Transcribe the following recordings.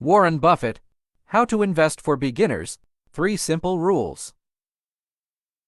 Warren Buffett, How to Invest for Beginners, 3 Simple Rules.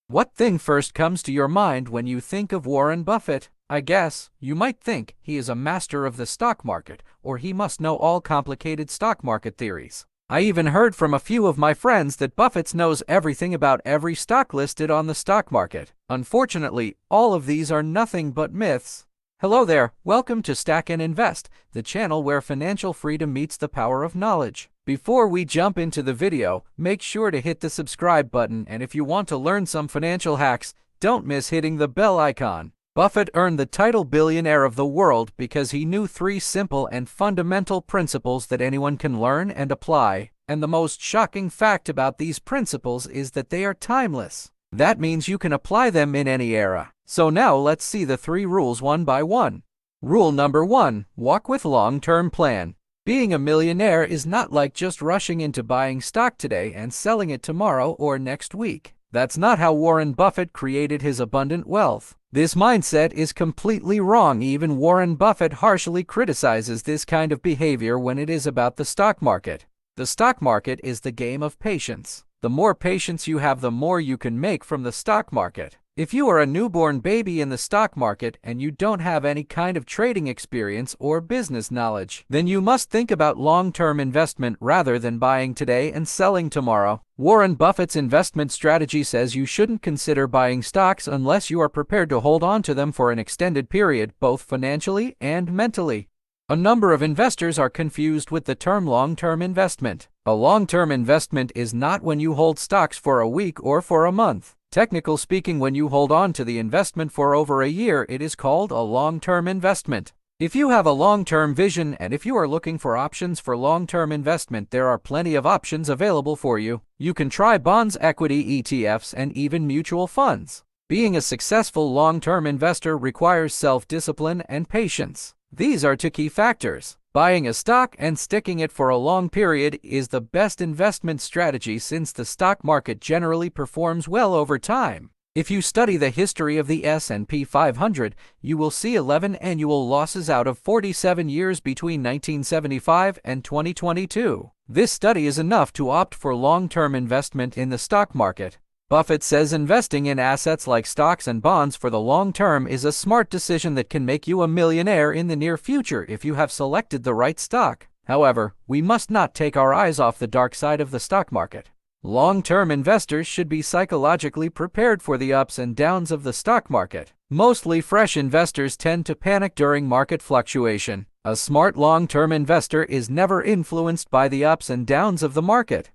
What thing first comes to your mind when you think of Warren Buffett? I guess you might think he is a master of the stock market, or he must know all complicated stock market theories. I even heard from a few of my friends that Buffett knows everything about every stock listed on the stock market. Unfortunately, all of these are nothing but myths. Hello there, welcome to Stack and Invest, the channel where financial freedom meets the power of knowledge. Before we jump into the video, make sure to hit the subscribe button, and if you want to learn some financial hacks, don't miss hitting the bell icon. Buffett earned the title billionaire of the world because he knew 3 simple and fundamental principles that anyone can learn and apply. And the most shocking fact about these principles is that they are timeless. That means you can apply them in any era. So now let's see the 3 rules one by one. Rule number 1, walk with long-term plan. Being a millionaire is not like just rushing into buying stock today and selling it tomorrow or next week. That's not how Warren Buffett created his abundant wealth. This mindset is completely wrong. Even Warren Buffett harshly criticizes this kind of behavior when it is about the stock market. The stock market is the game of patience. The more patience you have, the more you can make from the stock market. If you are a newborn baby in the stock market and you don't have any kind of trading experience or business knowledge, then you must think about long-term investment rather than buying today and selling tomorrow. Warren Buffett's investment strategy says you shouldn't consider buying stocks unless you are prepared to hold on to them for an extended period, both financially and mentally. A number of investors are confused with the term long-term investment. A long-term investment is not when you hold stocks for a week or for a month. Technically speaking, when you hold on to the investment for over a year, it is called a long-term investment. If you have a long-term vision and if you are looking for options for long-term investment, there are plenty of options available for you. You can try bonds, equity, ETFs, and even mutual funds. Being a successful long-term investor requires self-discipline and patience. These are 2 key factors. Buying a stock and sticking it for a long period is the best investment strategy since the stock market generally performs well over time. If you study the history of the S&P 500, you will see 11 annual losses out of 47 years between 1975 and 2022. This study is enough to opt for long-term investment in the stock market. Buffett says investing in assets like stocks and bonds for the long term is a smart decision that can make you a millionaire in the near future if you have selected the right stock. However, we must not take our eyes off the dark side of the stock market. Long-term investors should be psychologically prepared for the ups and downs of the stock market. Mostly fresh investors tend to panic during market fluctuation. A smart long-term investor is never influenced by the ups and downs of the market.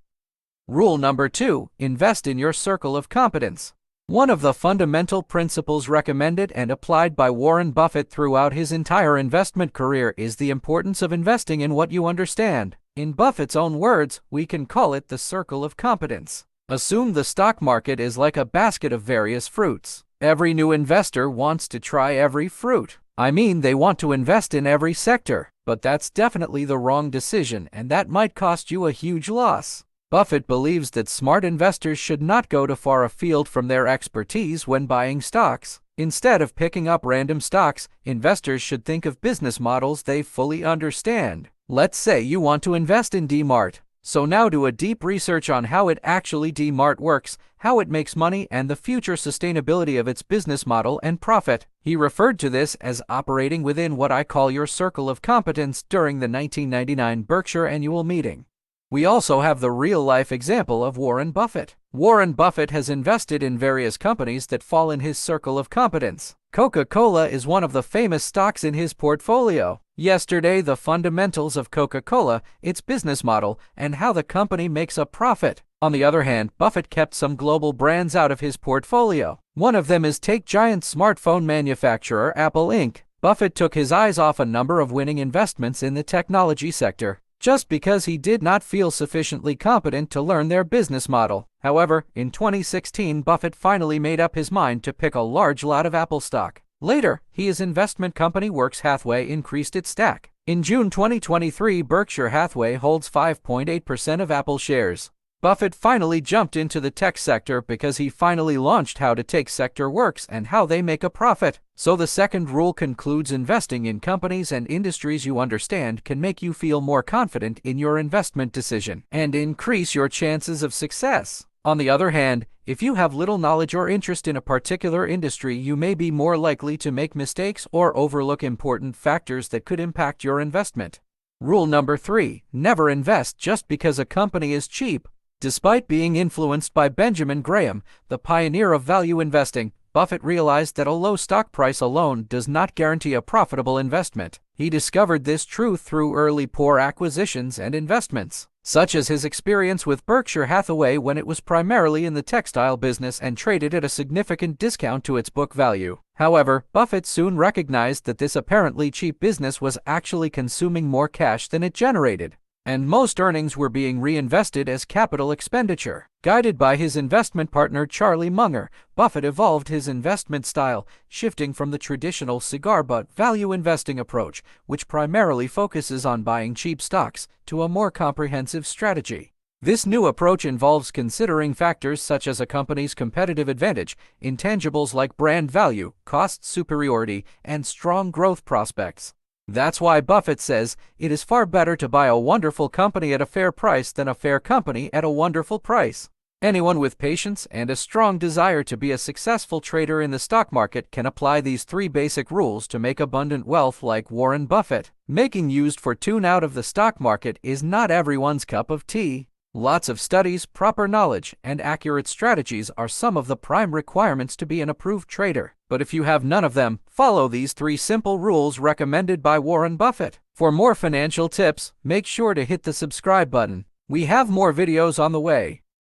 Rule number 2, invest in your circle of competence. One of the fundamental principles recommended and applied by Warren Buffett throughout his entire investment career is the importance of investing in what you understand. In Buffett's own words, we can call it the circle of competence. Assume the stock market is like a basket of various fruits. Every new investor wants to try every fruit. They want to invest in every sector, but that's definitely the wrong decision, and that might cost you a huge loss. Buffett believes that smart investors should not go too far afield from their expertise when buying stocks. Instead of picking up random stocks, investors should think of business models they fully understand. Let's say you want to invest in D-Mart. So now do a deep research on how D-Mart works, how it makes money, and the future sustainability of its business model and profit. He referred to this as operating within what I call your circle of competence during the 1999 Berkshire annual meeting. We also have the real-life example of Warren Buffett. Warren Buffett has invested in various companies that fall in his circle of competence. Coca-Cola is one of the famous stocks in his portfolio. Yesterday, the fundamentals of Coca-Cola, its business model, and how the company makes a profit. On the other hand, Buffett kept some global brands out of his portfolio. One of them is giant smartphone manufacturer Apple Inc. Buffett took his eyes off a number of winning investments in the technology sector, just because he did not feel sufficiently competent to learn their business model. However, in 2016, Buffett finally made up his mind to pick a large lot of Apple stock. Later, his investment company Berkshire Hathaway increased its stack. In June 2023, Berkshire Hathaway holds 5.8% of Apple shares. Buffett finally jumped into the tech sector because he finally launched how the tech sector works and how they make a profit. So the second rule concludes investing in companies and industries you understand can make you feel more confident in your investment decision and increase your chances of success. On the other hand, if you have little knowledge or interest in a particular industry, you may be more likely to make mistakes or overlook important factors that could impact your investment. Rule number 3: never invest just because a company is cheap. Despite being influenced by Benjamin Graham, the pioneer of value investing, Buffett realized that a low stock price alone does not guarantee a profitable investment. He discovered this truth through early poor acquisitions and investments, such as his experience with Berkshire Hathaway when it was primarily in the textile business and traded at a significant discount to its book value. However, Buffett soon recognized that this apparently cheap business was actually consuming more cash than it generated, and most earnings were being reinvested as capital expenditure. Guided by his investment partner Charlie Munger, Buffett evolved his investment style, shifting from the traditional cigar butt value investing approach, which primarily focuses on buying cheap stocks, to a more comprehensive strategy. This new approach involves considering factors such as a company's competitive advantage, intangibles like brand value, cost superiority, and strong growth prospects. That's why Buffett says it is far better to buy a wonderful company at a fair price than a fair company at a wonderful price. Anyone with patience and a strong desire to be a successful trader in the stock market can apply these 3 basic rules to make abundant wealth like Warren Buffett. Making used for tune out of the stock market is not everyone's cup of tea. Lots of studies, proper knowledge, and accurate strategies are some of the prime requirements to be an approved trader. But if you have none of them, follow these 3 simple rules recommended by Warren Buffett. For more financial tips, make sure to hit the subscribe button. We have more videos on the way.